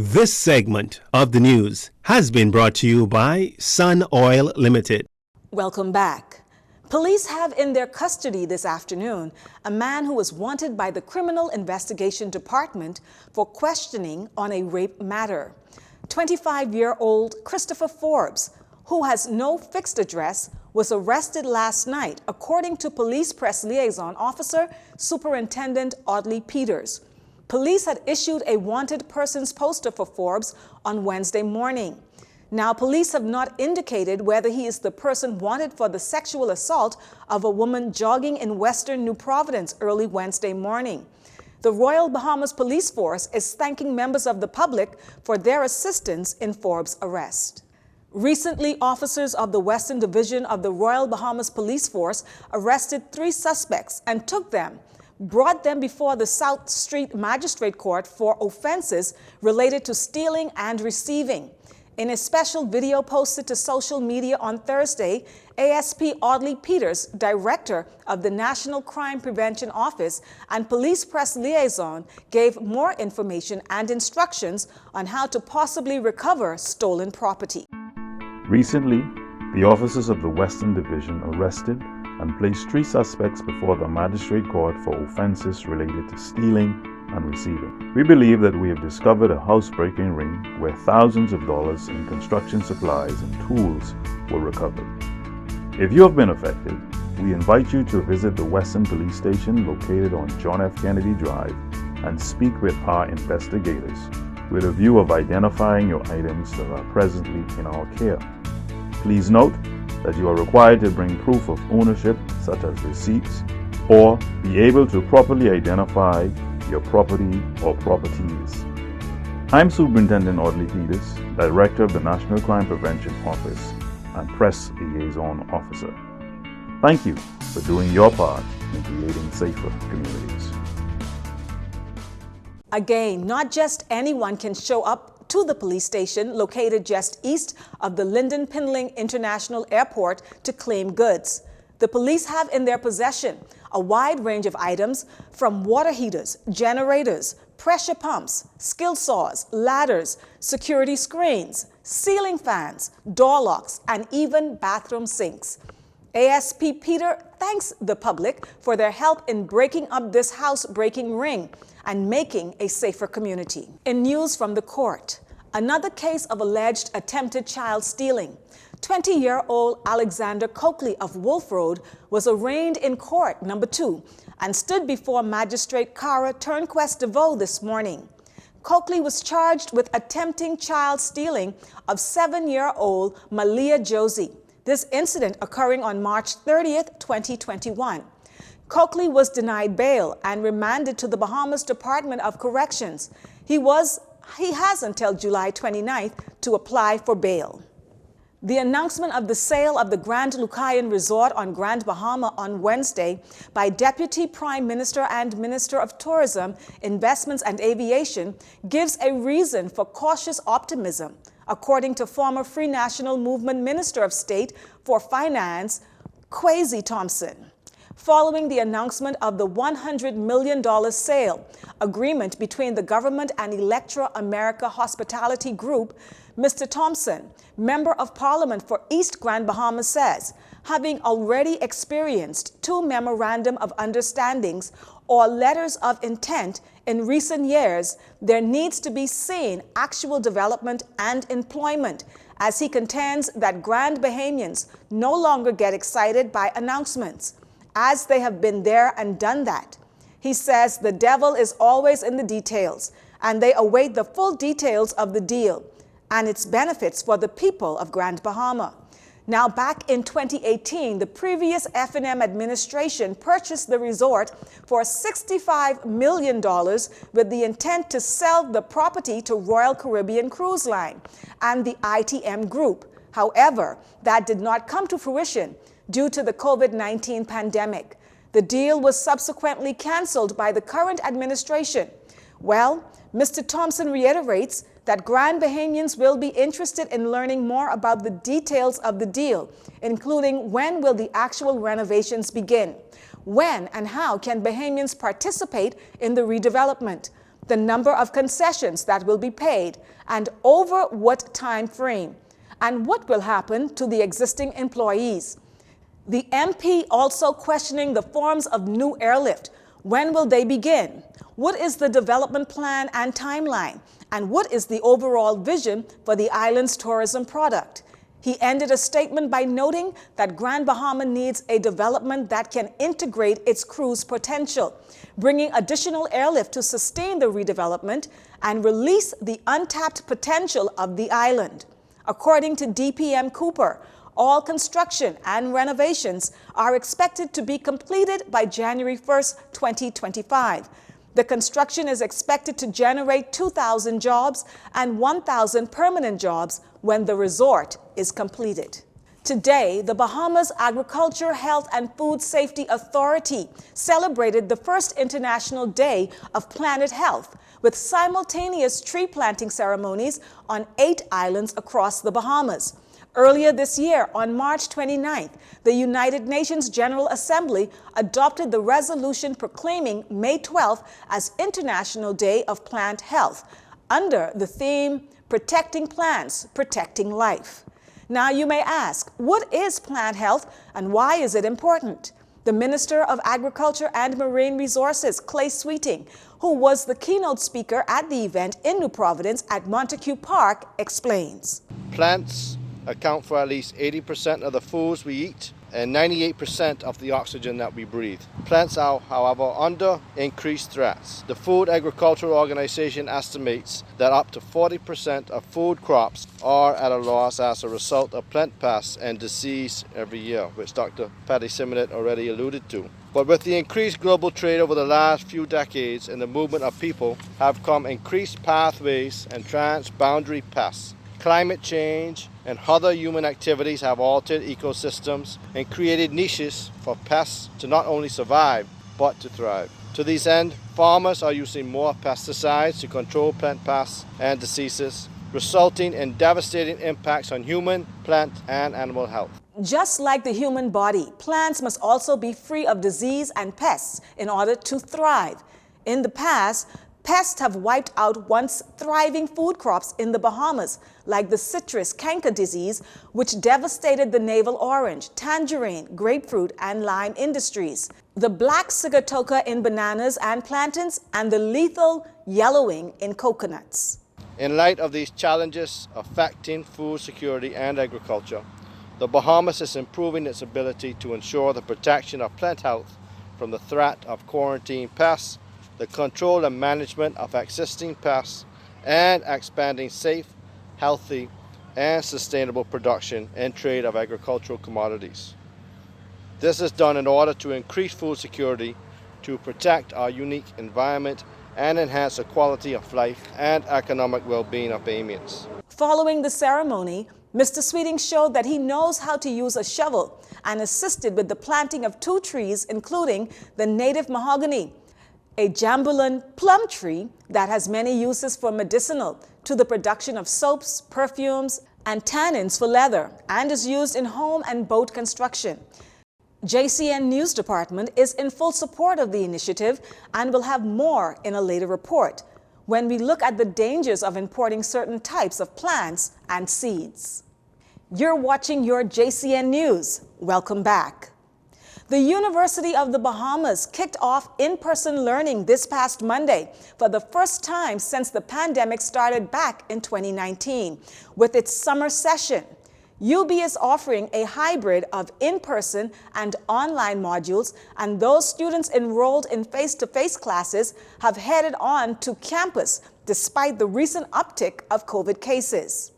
This segment of the news has been brought to you by Sun Oil Limited. Welcome back. Police have in their custody this afternoon a man who was wanted by the Criminal Investigation Department for questioning on a rape matter. 25-year-old Christopher Forbes, who has no fixed address, was arrested last night, according to Police Press Liaison Officer Superintendent Audley Peters. Police had issued a wanted persons poster for Forbes on Wednesday morning. Now, police have not indicated whether he is the person wanted for the sexual assault of a woman jogging in western New Providence early Wednesday morning. The Royal Bahamas Police Force is thanking members of the public for their assistance in Forbes' arrest. Recently, officers of the Western Division of the Royal Bahamas Police Force arrested 3 suspects and brought them before the South Street Magistrate Court for offenses related to stealing and receiving. In a special video posted to social media on Thursday, ASP Audley Peters, director of the National Crime Prevention Office and Police Press Liaison, gave more information and instructions on how to possibly recover stolen property. Recently, the officers of the Western Division arrested and placed 3 suspects before the Magistrate Court for offenses related to stealing and receiving. We believe that we have discovered a housebreaking ring where thousands of dollars in construction supplies and tools were recovered. If you have been affected, we invite you to visit the Western Police Station located on John F. Kennedy Drive and speak with our investigators with a view of identifying your items that are presently in our care. Please note that you are required to bring proof of ownership such as receipts or be able to properly identify your property or properties. I'm Superintendent Audley Peters, Director of the National Crime Prevention Office and Press Liaison Officer. Thank you for doing your part in creating safer communities. Again, not just anyone can show up to the police station located just east of the Lyndon Pinling International Airport to claim goods. The police have in their possession a wide range of items from water heaters, generators, pressure pumps, skill saws, ladders, security screens, ceiling fans, door locks, and even bathroom sinks. ASP Peter thanks the public for their help in breaking up this house-breaking ring and making a safer community. In news from the court, another case of alleged attempted child stealing. 20-year-old Alexander Coakley of Wolf Road was arraigned in court number 2 and stood before Magistrate Cara Turnquest DeVoe this morning. Coakley was charged with attempting child stealing of 7-year-old Malia Josie. This incident occurring on March 30th, 2021. Coakley was denied bail and remanded to the Bahamas Department of Corrections. He has until July 29th to apply for bail. The announcement of the sale of the Grand Lucayan Resort on Grand Bahama on Wednesday by Deputy Prime Minister and Minister of Tourism, Investments and Aviation gives a reason for cautious optimism, according to former Free National Movement Minister of State for Finance, Kwesi Thompson. Following the announcement of the $100 million sale agreement between the government and Electra America Hospitality Group, Mr. Thompson, Member of Parliament for East Grand Bahama, says, having already experienced 2 memorandum of understandings or letters of intent in recent years, there needs to be seen actual development and employment, as he contends that Grand Bahamians no longer get excited by announcements, as they have been there and done that. He says the devil is always in the details, and they await the full details of the deal and its benefits for the people of Grand Bahama. Now, back in 2018, the previous F&M administration purchased the resort for $65 million with the intent to sell the property to Royal Caribbean Cruise Line and the ITM Group. However, that did not come to fruition due to the COVID-19 pandemic. The deal was subsequently canceled by the current administration. Well, Mr. Thompson reiterates that Grand Bahamians will be interested in learning more about the details of the deal, including when will the actual renovations begin, when and how can Bahamians participate in the redevelopment, the number of concessions that will be paid, and over what time frame, and what will happen to the existing employees. The MP also questioning the forms of new airlift. When will they begin? What is the development plan and timeline? And what is the overall vision for the island's tourism product? He ended a statement by noting that Grand Bahama needs a development that can integrate its cruise potential, bringing additional airlift to sustain the redevelopment and release the untapped potential of the island. According to DPM Cooper, all construction and renovations are expected to be completed by January 1st, 2025. The construction is expected to generate 2,000 jobs and 1,000 permanent jobs when the resort is completed. Today, the Bahamas Agriculture, Health and Food Safety Authority celebrated the first International Day of Planet Health with simultaneous tree planting ceremonies on 8 islands across the Bahamas. Earlier this year, on March 29th, the United Nations General Assembly adopted the resolution proclaiming May 12th as International Day of Plant Health under the theme, Protecting Plants, Protecting Life. Now you may ask, what is plant health and why is it important? The Minister of Agriculture and Marine Resources, Clay Sweeting, who was the keynote speaker at the event in New Providence at Montague Park, explains. Plants account for at least 80% of the foods we eat and 98% of the oxygen that we breathe. Plants are, however, under increased threats. The Food Agriculture Organization estimates that up to 40% of food crops are at a loss as a result of plant pests and disease every year, which Dr. Patty Simonet already alluded to. But with the increased global trade over the last few decades and the movement of people have come increased pathways and transboundary pests. Climate change and other human activities have altered ecosystems and created niches for pests to not only survive, but to thrive. To this end, farmers are using more pesticides to control plant pests and diseases, resulting in devastating impacts on human, plant, and animal health. Just like the human body, plants must also be free of disease and pests in order to thrive. In the past, pests have wiped out once thriving food crops in the Bahamas, like the citrus canker disease, which devastated the navel orange, tangerine, grapefruit, and lime industries, the black sigatoka in bananas and plantains, and the lethal yellowing in coconuts. In light of these challenges affecting food security and agriculture, the Bahamas is improving its ability to ensure the protection of plant health from the threat of quarantine pests, the control and management of existing pests, and expanding safe, healthy, and sustainable production and trade of agricultural commodities. This is done in order to increase food security, to protect our unique environment, and enhance the quality of life and economic well-being of Bahamians. Following the ceremony, Mr. Sweeting showed that he knows how to use a shovel and assisted with the planting of 2 trees, including the native mahogany, a jambulan plum tree that has many uses for medicinal, to the production of soaps, perfumes, and tannins for leather, and is used in home and boat construction. Jcn News Department is in full support of the initiative and will have more in a later report when we look at the dangers of importing certain types of plants and seeds. You're watching your Jcn News. Welcome back. The University of the Bahamas kicked off in-person learning this past Monday for the first time since the pandemic started back in 2019 with its summer session. UB is offering a hybrid of in-person and online modules, and those students enrolled in face-to-face classes have headed on to campus despite the recent uptick of COVID cases.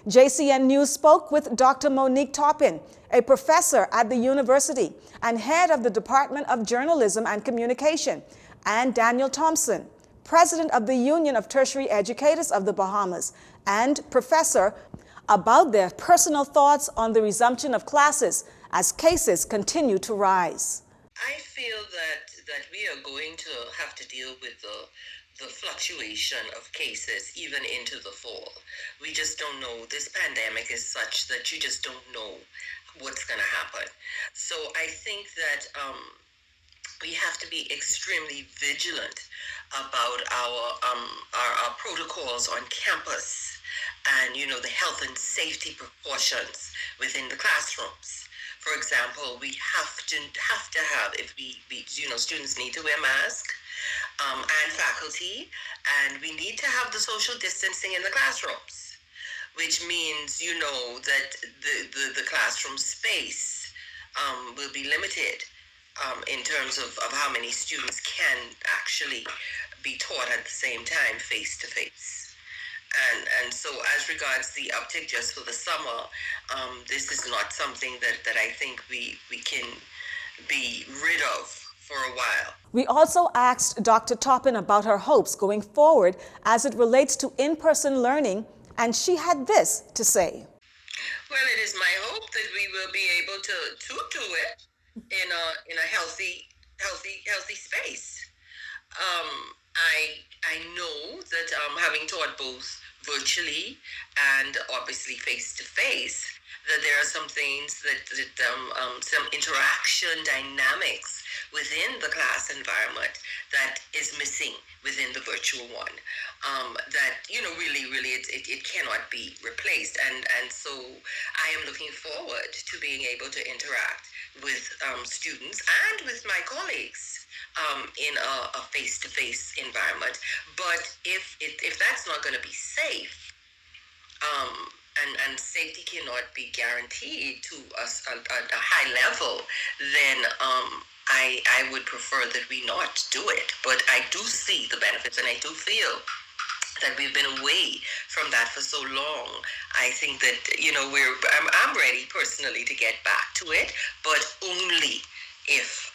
Jcn News spoke with Dr. Monique Toppin, a professor at the university and head of the Department of Journalism and Communication, and Daniel Thompson, president of the Union of Tertiary Educators of the Bahamas and professor, about their personal thoughts on the resumption of classes as cases continue to rise. I feel that we are going to have to deal with the fluctuation of cases even into the fall. We just don't know. This pandemic is such that you just don't know what's going to happen. So I think that we have to be extremely vigilant about our protocols on campus and, you know, the health and safety precautions within the classrooms. For example, we have to have, if we you know, students need to wear masks, and faculty, and we need to have the social distancing in the classrooms, which means, you know, that the classroom space will be limited in terms of how many students can actually be taught at the same time face to face. And so as regards the uptick just for the summer, this is not something that I think we can be rid of for a while. We also asked Dr. Toppin about her hopes going forward as it relates to in-person learning, and she had this to say. Well, it is my hope that we will be able to do it in a healthy space. I know that having taught both virtually and obviously face to face, that there are some things that some interaction dynamics within the class environment that is missing within the virtual one. That, you know, really it cannot be replaced, and so I am looking forward to being able to interact with students and with my colleagues in a face-to-face environment. But if that's not going to be safe, and safety cannot be guaranteed to us at a high level, then I would prefer that we not do it. But I do see the benefits, and I do feel that we've been away from that for so long. I think that, you know, I'm ready personally to get back to it, but only if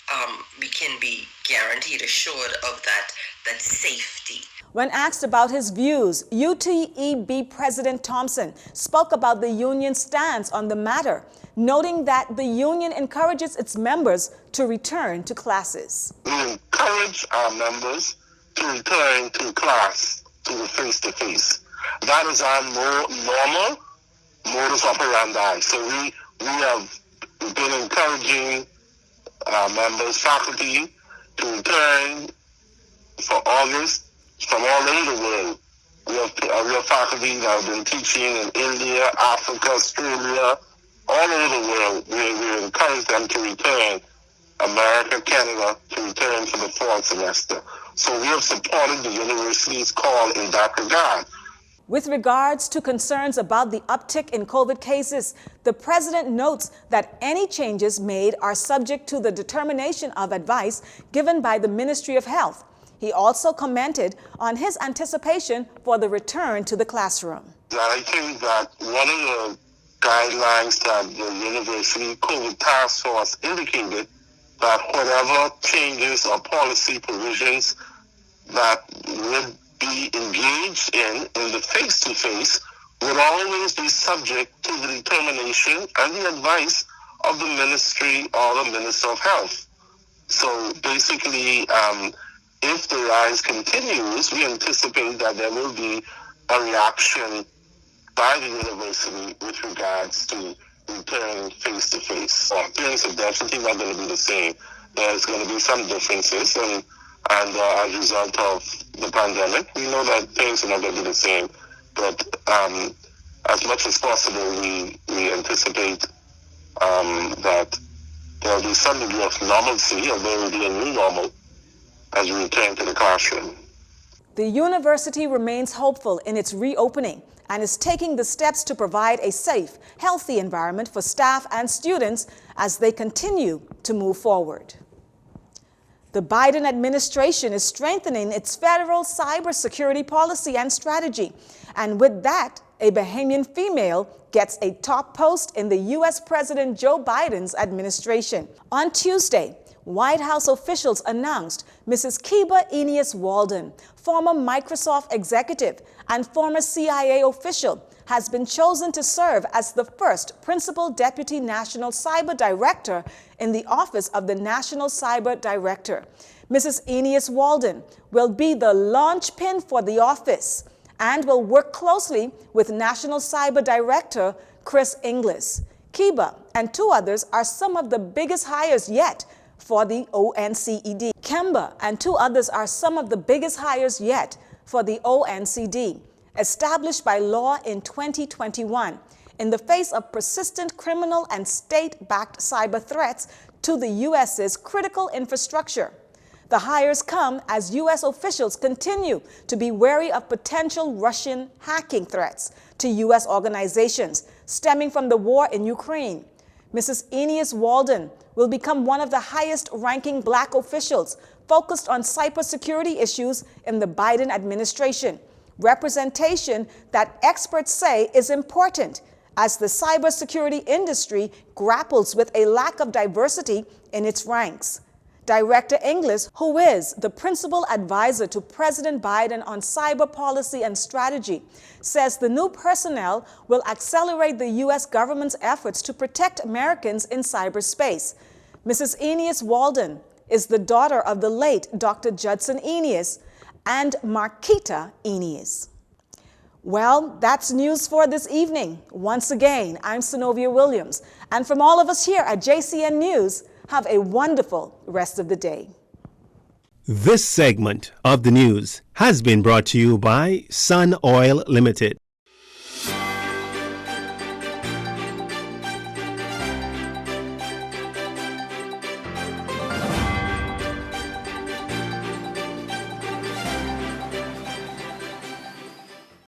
we can be guaranteed, assured of that safety. When asked about his views, UTEB President Thompson spoke about the union's stance on the matter, noting that the union encourages its members to return to classes. We encourage our members to return to class, to the face-to-face. That is our normal modus operandi. So we have been encouraging our members, faculty, to return for August from all over the world. We have faculty that have been teaching in India, Africa, Australia, all over the world. We encourage them to return. America, Canada, to return for the fall semester. So we have supported the university's call in that regard. With regards to concerns about the uptick in COVID cases, the president notes that any changes made are subject to the determination of advice given by the Ministry of Health. He also commented on his anticipation for the return to the classroom. I think that one of the guidelines that the university COVID task force indicated that whatever changes or policy provisions that would be engaged in the face-to-face would always be subject to the determination and the advice of the ministry or the Minister of Health. So basically, if the rise continues, we anticipate that there will be a reaction by the university with regards to returning face-to-face. Things are definitely not going to be the same. There's going to be some differences, and as a result of the pandemic, we know that things are not going to be the same. But as much as possible, we anticipate that there will be some degree of normalcy, or there will be a new normal as we return to the classroom. The university remains hopeful in its reopening and is taking the steps to provide a safe, healthy environment for staff and students as they continue to move forward. The Biden administration is strengthening its federal cybersecurity policy and strategy, and with that, a Bahamian female gets a top post in the U.S. President Joe Biden's administration. On Tuesday, White House officials announced Mrs. Kiba Eneas-Walden, former Microsoft executive and former CIA official, has been chosen to serve as the first Principal Deputy National Cyber Director in the Office of the National Cyber Director. Mrs. Eneas-Walden will be the linchpin for the office and will work closely with National Cyber Director Chris Inglis. Kiba and two others are some of the biggest hires yet for the ONCED. Kemba and 2 others are some of the biggest hires yet for the ONCD, established by law in 2021 in the face of persistent criminal and state-backed cyber threats to the U.S.'s critical infrastructure. The hires come as U.S. officials continue to be wary of potential Russian hacking threats to U.S. organizations stemming from the war in Ukraine. Mrs. Eneas Walden will become one of the highest-ranking Black officials focused on cybersecurity issues in the Biden administration, representation that experts say is important as the cybersecurity industry grapples with a lack of diversity in its ranks. Director Inglis, who is the principal advisor to President Biden on cyber policy and strategy, says the new personnel will accelerate the U.S. government's efforts to protect Americans in cyberspace. Mrs. Eneas Walden is the daughter of the late Dr. Jcn Eneas and Marquita Eneas. Well, that's news for this evening. Once again, I'm Synovia Williams, and from all of us here at JCN News, have a wonderful rest of the day. This segment of the news has been brought to you by Sun Oil Limited.